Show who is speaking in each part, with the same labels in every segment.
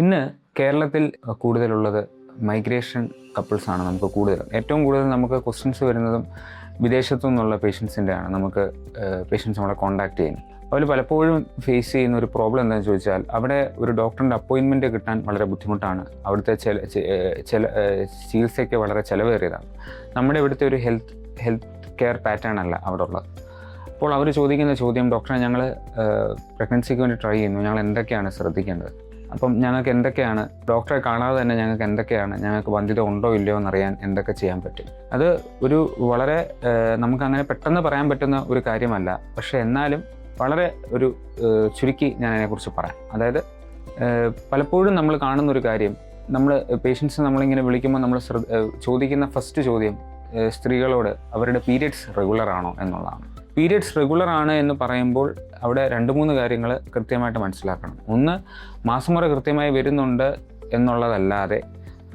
Speaker 1: ഇന്ന് കേരളത്തിൽ കൂടുതലുള്ളത് മൈഗ്രേഷൻ കപ്പിൾസാണ്. നമുക്ക് ഏറ്റവും കൂടുതൽ നമുക്ക് ക്വസ്റ്റ്യൻസ് വരുന്നതും വിദേശത്തു നിന്നുള്ള പേഷ്യൻസിൻ്റെയാണ്. പേഷ്യൻസ് നമ്മളെ കോൺടാക്ട് ചെയ്യുന്നത്. അവർ പലപ്പോഴും ഫേസ് ചെയ്യുന്ന ഒരു പ്രോബ്ലം എന്താണെന്ന് ചോദിച്ചാൽ, അവിടെ ഒരു ഡോക്ടറിൻ്റെ അപ്പോയിൻമെൻറ്റ് കിട്ടാൻ വളരെ ബുദ്ധിമുട്ടാണ്. അവിടുത്തെ ചികിത്സയ്ക്ക് വളരെ ചിലവേറിയതാണ്. നമ്മുടെ ഇവിടുത്തെ ഒരു ഹെൽത്ത് കെയർ പാറ്റേൺ അല്ല അവിടെ ഉള്ളത്. അപ്പോൾ അവർ ചോദിക്കുന്ന ചോദ്യം, ഡോക്ടറെ ഞങ്ങൾ പ്രഗ്നൻസിക്ക് വേണ്ടി ട്രൈ ചെയ്യുന്നു, ഞങ്ങൾ എന്തൊക്കെയാണ് ശ്രദ്ധിക്കേണ്ടത്? അപ്പം ഞങ്ങൾക്ക് എന്തൊക്കെയാണ്, ഡോക്ടറെ കാണാതെ തന്നെ ഞങ്ങൾക്ക് വന്ധ്യത ഉണ്ടോ ഇല്ലയോ എന്നറിയാൻ എന്തൊക്കെ ചെയ്യാൻ പറ്റും? അത് ഒരു വളരെ നമുക്കങ്ങനെ പെട്ടെന്ന് പറയാൻ പറ്റുന്ന ഒരു കാര്യമല്ല. പക്ഷേ എന്നാലും വളരെ ഒരു ചുരുക്കി ഞാൻ അതിനെക്കുറിച്ച് പറയാം. അതായത് പലപ്പോഴും നമ്മൾ കാണുന്ന ഒരു കാര്യം, പേഷ്യൻസ് നമ്മളിങ്ങനെ വിളിക്കുമ്പോൾ നമ്മൾ ചോദിക്കുന്ന ഫസ്റ്റ് ചോദ്യം സ്ത്രീകളോട് അവരുടെ പീരിയഡ്സ് റെഗുലർ ആണോ എന്നുള്ളതാണ്. പീരിയഡ്സ് റെഗുലർ ആണ് എന്ന് പറയുമ്പോൾ അവിടെ 2-3 കാര്യങ്ങൾ കൃത്യമായിട്ട് മനസ്സിലാക്കണം. ഒന്ന്, മാസമുറ കൃത്യമായി വരുന്നുണ്ട് എന്നുള്ളതല്ലാതെ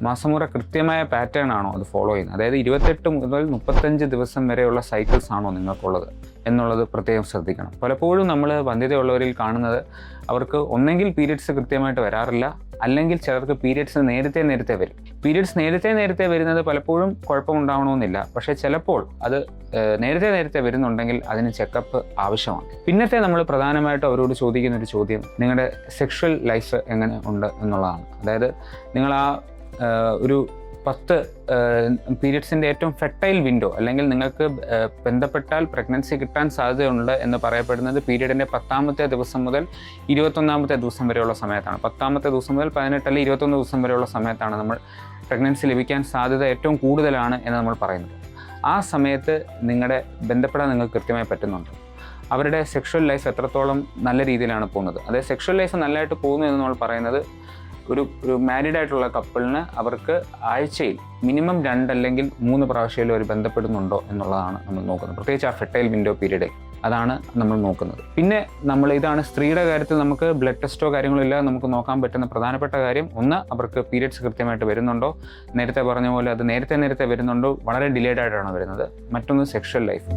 Speaker 1: മാസമുറ കൃത്യമായ പാറ്റേൺ ആണോ അത് ഫോളോ ചെയ്യുന്നത്. അതായത് 28 മുതൽ 35 ദിവസം വരെയുള്ള സൈക്കിൾസ് ആണോ നിങ്ങൾക്കുള്ളത് എന്നുള്ളത് പ്രത്യേകം ശ്രദ്ധിക്കണം. പലപ്പോഴും നമ്മൾ വന്ധ്യതയുള്ളവരിൽ കാണുന്നത്, അവർക്ക് ഒന്നെങ്കിൽ പീരിയഡ്സ് കൃത്യമായിട്ട് വരാറില്ല, അല്ലെങ്കിൽ ചിലർക്ക് പീരിയഡ്സ് നേരത്തെ വരും. പീരിയഡ്സ് നേരത്തെ വരുന്നത് പലപ്പോഴും കുഴപ്പമുണ്ടാവണമെന്നില്ല. പക്ഷേ ചിലപ്പോൾ അത് നേരത്തെ വരുന്നുണ്ടെങ്കിൽ അതിന് ചെക്കപ്പ് ആവശ്യമാണ്. പിന്നത്തെ നമ്മൾ പ്രധാനമായിട്ടും അവരോട് ചോദിക്കുന്ന ഒരു ചോദ്യം, നിങ്ങളുടെ സെക്ഷൽ ലൈഫ് എങ്ങനെ ഉണ്ട് എന്നുള്ളതാണ്. അതായത് നിങ്ങൾ ഒരു 10 പീരിയഡ്സിൻ്റെ ഏറ്റവും ഫെർട്ടൈൽ വിൻഡോ, അല്ലെങ്കിൽ നിങ്ങൾക്ക് ബന്ധപ്പെട്ടാൽ പ്രഗ്നൻസി കിട്ടാൻ സാധ്യതയുണ്ട് എന്ന് പറയപ്പെടുന്നത് പീരിയഡിൻ്റെ 10ാമത്തെ ദിവസം മുതൽ 21ാമത്തെ ദിവസം വരെയുള്ള സമയത്താണ്. 10ാമത്തെ ദിവസം മുതൽ 18 അല്ലെങ്കിൽ 21 ദിവസം വരെയുള്ള സമയത്താണ് നമ്മൾ പ്രഗ്നൻസി ലഭിക്കാൻ സാധ്യത ഏറ്റവും കൂടുതലാണ് എന്ന് നമ്മൾ പറയുന്നത്. ആ സമയത്ത് ബന്ധപ്പെടാൻ നിങ്ങൾക്ക് കൃത്യമായി പറ്റുന്നുണ്ട്. അവരുടെ സെക്ഷൽ ലൈഫ് എത്രത്തോളം നല്ല രീതിയിലാണ് പോകുന്നത്. അതായത് സെക്ഷൽ ലൈഫ് നല്ലതായിട്ട് പോകുന്നു എന്ന് നമ്മൾ പറയുന്നത്, ഒരു മാരീഡ് ആയിട്ടുള്ള കപ്പിളിന് അവർക്ക് ആഴ്ചയിൽ മിനിമം 2 അല്ലെങ്കിൽ 3 പ്രാവശ്യം അവർ ബന്ധപ്പെടുന്നുണ്ടോ എന്നുള്ളതാണ് നമ്മൾ നോക്കുന്നത്. പ്രത്യേകിച്ച് ആ ഫെർട്ടൈൽ വിൻഡോ പീരീഡ് അതാണ് നമ്മൾ നോക്കുന്നത്. പിന്നെ ഇതാണ് സ്ത്രീയുടെ കാര്യത്തിൽ നമുക്ക് ബ്ലഡ് ടെസ്റ്റോ കാര്യങ്ങളോ ഇല്ലാതെ നമുക്ക് നോക്കാൻ പറ്റുന്ന പ്രധാനപ്പെട്ട കാര്യം. ഒന്ന്, അവർക്ക് പീരിയഡ്സ് കൃത്യമായിട്ട് വരുന്നുണ്ടോ, നേരത്തെ പറഞ്ഞ പോലെ അത് നേരത്തെ വരുന്നുണ്ടോ, വളരെ ഡിലേഡ് ആയിട്ടാണ് വരുന്നത്. മറ്റൊന്ന്, സെക്ഷൽ ലൈഫ്.